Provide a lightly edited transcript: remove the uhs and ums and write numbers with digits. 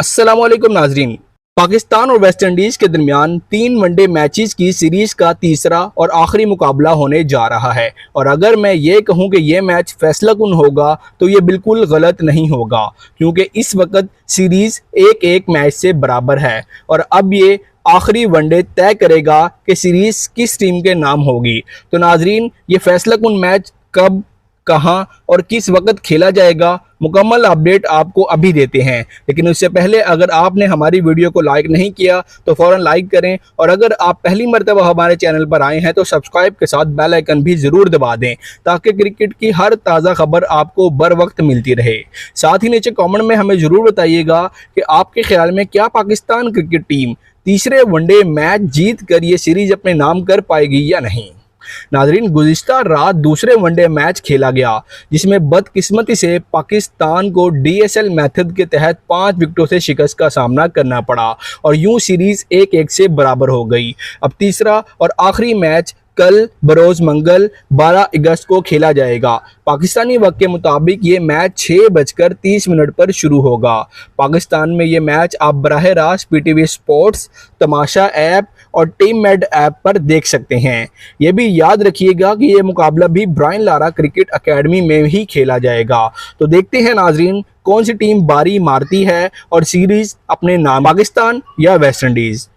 अस्सलामुअलैकुम नाजरीन। पाकिस्तान और वेस्ट इंडीज के दरमियान 3 वनडे मैचेस की सीरीज का तीसरा और आखिरी मुकाबला होने जा रहा है। और अगर मैं ये कहूं कि ये मैच फैसला कुन होगा तो ये बिल्कुल गलत नहीं होगा, क्योंकि इस वक्त सीरीज एक एक मैच से बराबर है और अब ये आखिरी वनडे तय करेगा कि सीरीज किस टीम के नाम होगी। तो नाजरीन, ये फैसला कुन मैच कब, कहां और किस वक्त खेला जाएगा, मुकम्मल अपडेट आपको अभी देते हैं। लेकिन उससे पहले अगर आपने हमारी वीडियो को लाइक नहीं किया तो फ़ौरन लाइक करें, और अगर आप पहली मर्तबा हमारे चैनल पर आए हैं तो सब्सक्राइब के साथ बेल आइकन भी ज़रूर दबा दें, ताकि क्रिकेट की हर ताज़ा खबर आपको बर वक्त मिलती रहे। साथ ही नीचे कमेंट में हमें ज़रूर बताइएगा कि आपके ख्याल में क्या पाकिस्तान क्रिकेट टीम तीसरे वनडे मैच जीत कर ये सीरीज अपने नाम कर पाएगी या नहीं। नाजरीन, गुज़िश्ता रात दूसरे वनडे मैच खेला गया, जिसमें बदकिस्मती से पाकिस्तान को डीएसएल मेथड के तहत 5 विकेटों से शिकस्त का सामना करना पड़ा और यूं सीरीज 1-1 से बराबर हो गई। अब तीसरा और आखिरी मैच कल बरोज़ मंगल 12 अगस्त को खेला जाएगा। पाकिस्तानी वक्त के मुताबिक ये मैच 6:30 पर शुरू होगा। पाकिस्तान में ये मैच आप बराह रास्त पीटीवी स्पोर्ट्स, तमाशा ऐप और टीम मेड ऐप पर देख सकते हैं। ये भी याद रखिएगा कि ये मुकाबला भी ब्रायन लारा क्रिकेट अकेडमी में ही खेला जाएगा। तो देखते हैं नाजरीन, कौन सी टीम बारी मारती है और सीरीज अपने नाम, पाकिस्तान या वेस्ट इंडीज़।